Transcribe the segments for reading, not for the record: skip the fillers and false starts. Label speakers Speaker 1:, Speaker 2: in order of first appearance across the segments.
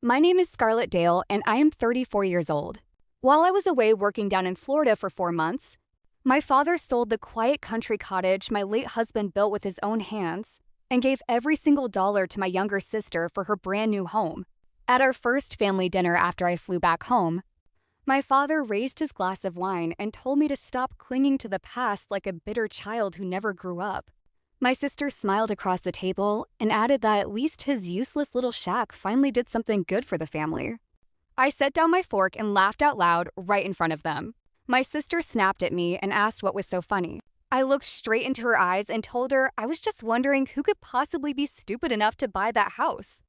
Speaker 1: My name is Scarlett Dale, and I am 34 years old. While I was away working down in Florida for 4 months, my father sold the quiet country cottage my late husband built with his own hands and gave every single dollar to my younger sister for her brand new home. At our first family dinner after I flew back home, my father raised his glass of wine and told me to stop clinging to the past like a bitter child who never grew up. My sister smiled across the table and added that at least his useless little shack finally did something good for the family. I set down my fork and laughed out loud right in front of them. My sister snapped at me and asked what was so funny. I looked straight into her eyes and told her I was just wondering who could possibly be stupid enough to buy that house.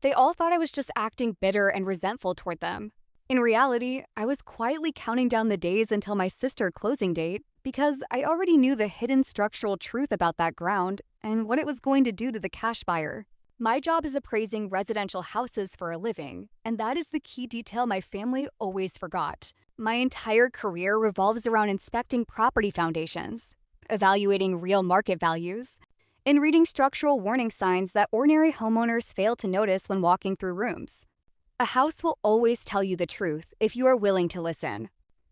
Speaker 1: They all thought I was just acting bitter and resentful toward them. In reality, I was quietly counting down the days until my sister's closing date because I already knew the hidden structural truth about that ground and what it was going to do to the cash buyer. My job is appraising residential houses for a living, and that is the key detail my family always forgot. My entire career revolves around inspecting property foundations, evaluating real market values, and reading structural warning signs that ordinary homeowners fail to notice when walking through rooms. A house will always tell you the truth if you are willing to listen.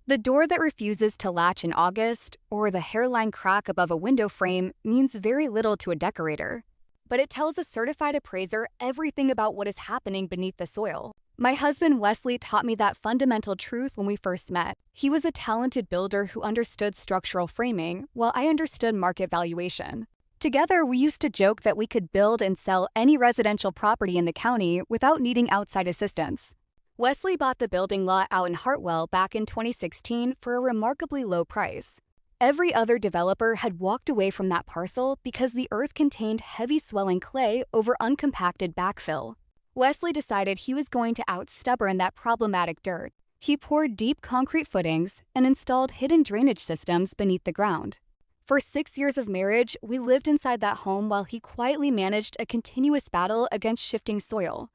Speaker 1: The door that refuses to latch in August or the hairline crack above a window frame means very little to a decorator, but it tells a certified appraiser everything about what is happening beneath the soil. My husband Wesley taught me that fundamental truth when we first met. He was a talented builder who understood structural framing, while I understood market valuation. Together, we used to joke that we could build and sell any residential property in the county without needing outside assistance. Wesley bought the building lot out in Hartwell back in 2016 for a remarkably low price. Every other developer had walked away from that parcel because the earth contained heavy swelling clay over uncompacted backfill. Wesley decided he was going to out-stubborn that problematic dirt. He poured deep concrete footings and installed hidden drainage systems beneath the ground. For 6 years of marriage, we lived inside that home while he quietly managed a continuous battle against shifting soil.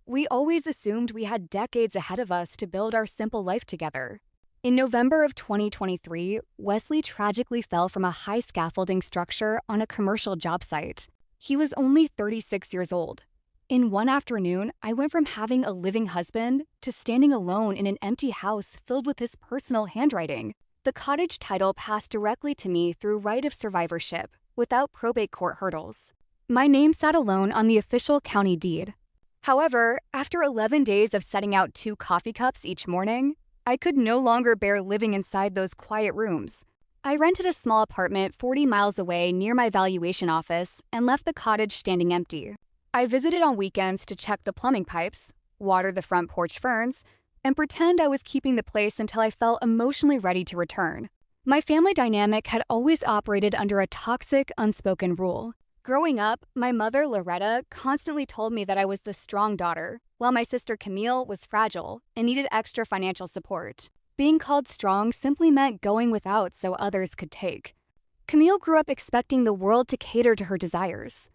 Speaker 1: We always assumed we had decades ahead of us to build our simple life together. In November of 2023, Wesley tragically fell from a high scaffolding structure on a commercial job site. He was only 36 years old. In one afternoon, I went from having a living husband to standing alone in an empty house filled with his personal handwriting. The cottage title passed directly to me through right of survivorship, without probate court hurdles. My name sat alone on the official county deed. However, after 11 days of setting out 2 coffee cups each morning, I could no longer bear living inside those quiet rooms. I rented a small apartment 40 miles away near my valuation office and left the cottage standing empty. I visited on weekends to check the plumbing pipes, water the front porch ferns, and pretend I was keeping the place until I felt emotionally ready to return. My family dynamic had always operated under a toxic, unspoken rule. Growing up, my mother, Loretta, constantly told me that I was the strong daughter, while my sister Camille was fragile and needed extra financial support. Being called strong simply meant going without so others could take. Camille grew up expecting the world to cater to her desires.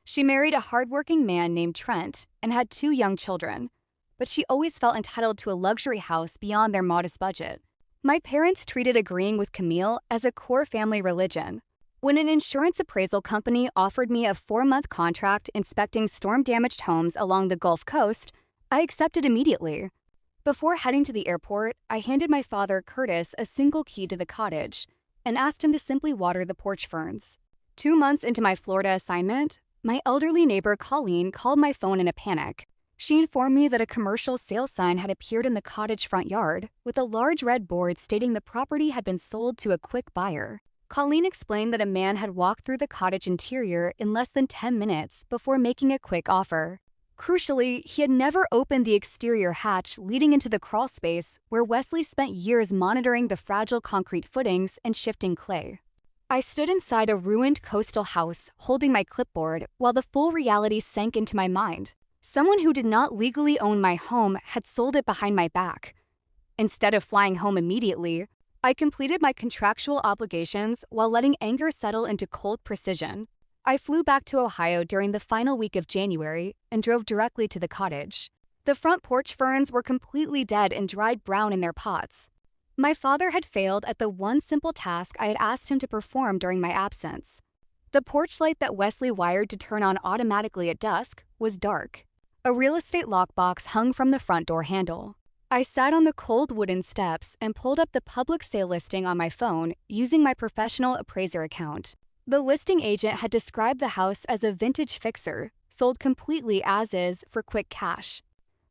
Speaker 1: She married a hardworking man named Trent and had 2 young children, but she always felt entitled to a luxury house beyond their modest budget. My parents treated agreeing with Camille as a core family religion. When an insurance appraisal company offered me a 4-month contract inspecting storm-damaged homes along the Gulf Coast, I accepted immediately. Before heading to the airport, I handed my father, Curtis, a single key to the cottage and asked him to simply water the porch ferns. 2 months into my Florida assignment, my elderly neighbor Colleen called my phone in a panic. She informed me that a commercial sale sign had appeared in the cottage front yard with a large red board stating the property had been sold to a quick buyer. Colleen explained that a man had walked through the cottage interior in less than 10 minutes before making a quick offer. Crucially, he had never opened the exterior hatch leading into the crawl space where Wesley spent years monitoring the fragile concrete footings and shifting clay. I stood inside a ruined coastal house holding my clipboard while the full reality sank into my mind. Someone who did not legally own my home had sold it behind my back. Instead of flying home immediately, I completed my contractual obligations while letting anger settle into cold precision. I flew back to Ohio during the final week of January and drove directly to the cottage. The front porch ferns were completely dead and dried brown in their pots. My father had failed at the one simple task I had asked him to perform during my absence. The porch light that Wesley wired to turn on automatically at dusk was dark. A real estate lockbox hung from the front door handle. I sat on the cold wooden steps and pulled up the public sale listing on my phone using my professional appraiser account. The listing agent had described the house as a vintage fixer, sold completely as is for quick cash.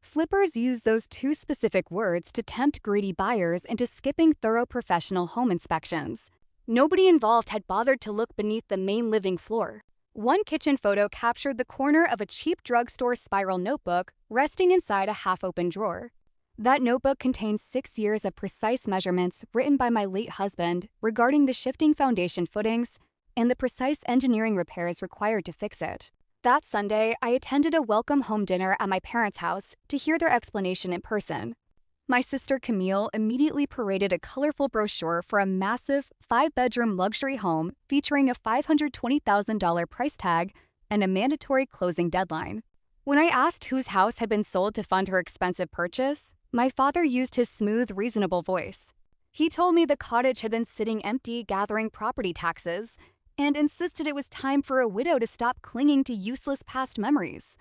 Speaker 1: Flippers use those two specific words to tempt greedy buyers into skipping thorough professional home inspections. Nobody involved had bothered to look beneath the main living floor. One kitchen photo captured the corner of a cheap drugstore spiral notebook resting inside a half-open drawer. That notebook contained 6 years of precise measurements written by my late husband regarding the shifting foundation footings and the precise engineering repairs required to fix it. That Sunday, I attended a welcome home dinner at my parents' house to hear their explanation in person. My sister Camille immediately paraded a colorful brochure for a massive 5-bedroom luxury home featuring a $520,000 price tag and a mandatory closing deadline. When I asked whose house had been sold to fund her expensive purchase, my father used his smooth, reasonable voice. He told me the cottage had been sitting empty gathering property taxes and insisted it was time for a widow to stop clinging to useless past memories.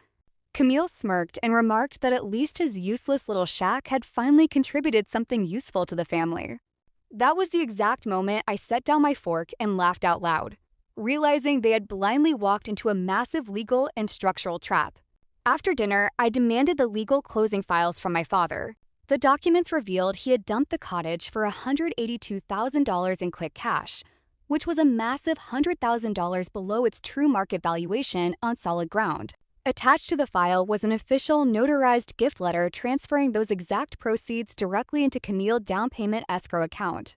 Speaker 1: Camille smirked and remarked that at least his useless little shack had finally contributed something useful to the family. That was the exact moment I set down my fork and laughed out loud, realizing they had blindly walked into a massive legal and structural trap. After dinner, I demanded the legal closing files from my father. The documents revealed he had dumped the cottage for $182,000 in quick cash, which was a massive $100,000 below its true market valuation on solid ground. Attached to the file was an official notarized gift letter transferring those exact proceeds directly into Camille's down payment escrow account.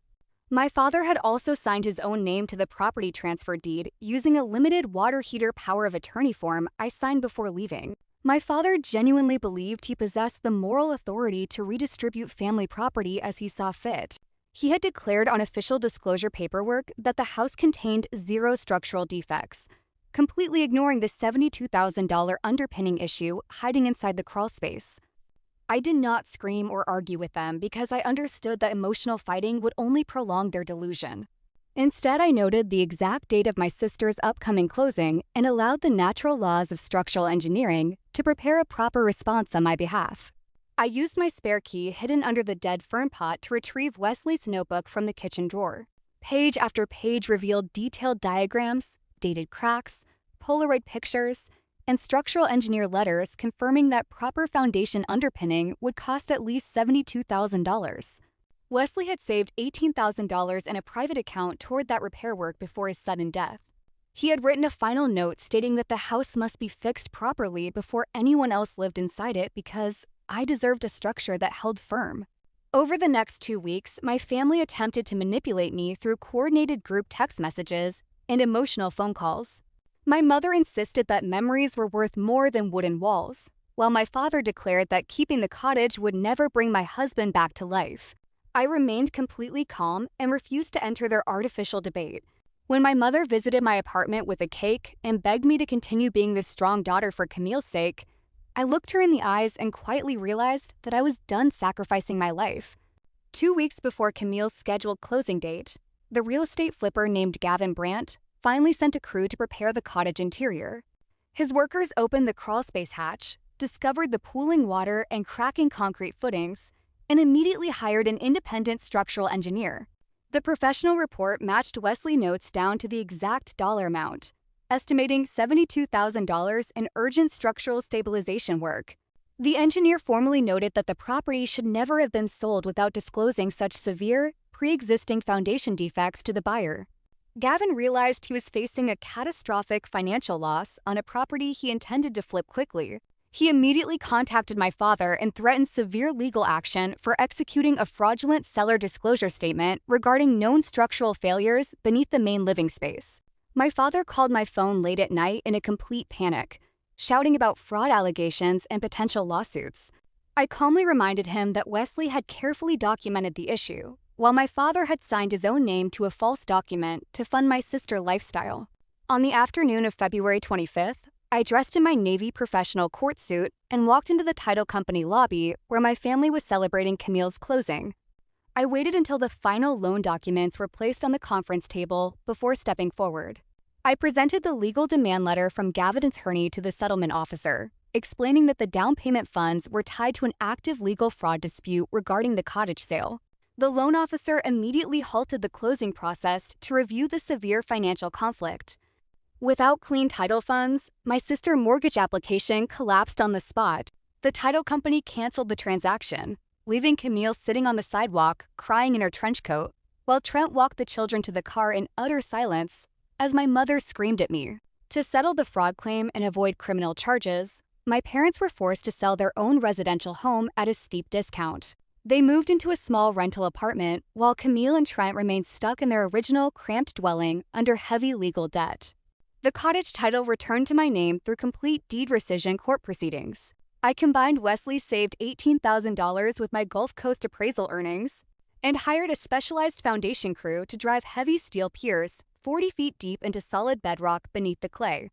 Speaker 1: My father had also signed his own name to the property transfer deed using a limited water heater power of attorney form I signed before leaving. My father genuinely believed he possessed the moral authority to redistribute family property as he saw fit. He had declared on official disclosure paperwork that the house contained 0 structural defects, completely ignoring the $72,000 underpinning issue hiding inside the crawl space. I did not scream or argue with them because I understood that emotional fighting would only prolong their delusion. Instead, I noted the exact date of my sister's upcoming closing and allowed the natural laws of structural engineering to prepare a proper response on my behalf. I used my spare key hidden under the dead fern pot to retrieve Wesley's notebook from the kitchen drawer. Page after page revealed detailed diagrams, dated cracks, Polaroid pictures, and structural engineer letters confirming that proper foundation underpinning would cost at least $72,000. Wesley had saved $18,000 in a private account toward that repair work before his sudden death. He had written a final note stating that the house must be fixed properly before anyone else lived inside it because I deserved a structure that held firm. Over the next 2 weeks, my family attempted to manipulate me through coordinated group text messages and emotional phone calls. My mother insisted that memories were worth more than wooden walls, while my father declared that keeping the cottage would never bring my husband back to life. I remained completely calm and refused to enter their artificial debate. When my mother visited my apartment with a cake and begged me to continue being the strong daughter for Camille's sake, I looked her in the eyes and quietly realized that I was done sacrificing my life. 2 weeks before Camille's scheduled closing date, the real estate flipper named Gavin Brandt finally sent a crew to prepare the cottage interior. His workers opened the crawlspace hatch, discovered the pooling water and cracking concrete footings, and immediately hired an independent structural engineer. The professional report matched Wesley notes down to the exact dollar amount, estimating $72,000 in urgent structural stabilization work. The engineer formally noted that the property should never have been sold without disclosing such severe, pre-existing foundation defects to the buyer. Gavin realized he was facing a catastrophic financial loss on a property he intended to flip quickly. He immediately contacted my father and threatened severe legal action for executing a fraudulent seller disclosure statement regarding known structural failures beneath the main living space. My father called my phone late at night in a complete panic, shouting about fraud allegations and potential lawsuits. I calmly reminded him that Wesley had carefully documented the issue, while my father had signed his own name to a false document to fund my sister's lifestyle. On the afternoon of February 25th, I dressed in my Navy professional court suit and walked into the title company lobby where my family was celebrating Camille's closing. I waited until the final loan documents were placed on the conference table before stepping forward. I presented the legal demand letter from Gavin's attorney to the settlement officer, explaining that the down payment funds were tied to an active legal fraud dispute regarding the cottage sale. The loan officer immediately halted the closing process to review the severe financial conflict. Without clean title funds, my sister's mortgage application collapsed on the spot. The title company canceled the transaction, leaving Camille sitting on the sidewalk, crying in her trench coat, while Trent walked the children to the car in utter silence as my mother screamed at me. To settle the fraud claim and avoid criminal charges, my parents were forced to sell their own residential home at a steep discount. They moved into a small rental apartment, while Camille and Trent remained stuck in their original cramped dwelling under heavy legal debt. The cottage title returned to my name through complete deed rescission court proceedings. I combined Wesley's saved $18,000 with my Gulf Coast appraisal earnings and hired a specialized foundation crew to drive heavy steel piers 40 feet deep into solid bedrock beneath the clay.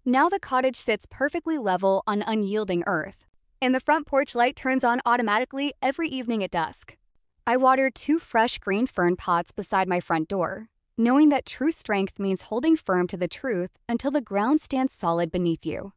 Speaker 1: Now the cottage sits perfectly level on unyielding earth, and the front porch light turns on automatically every evening at dusk. I watered 2 fresh green fern pots beside my front door, knowing that true strength means holding firm to the truth until the ground stands solid beneath you.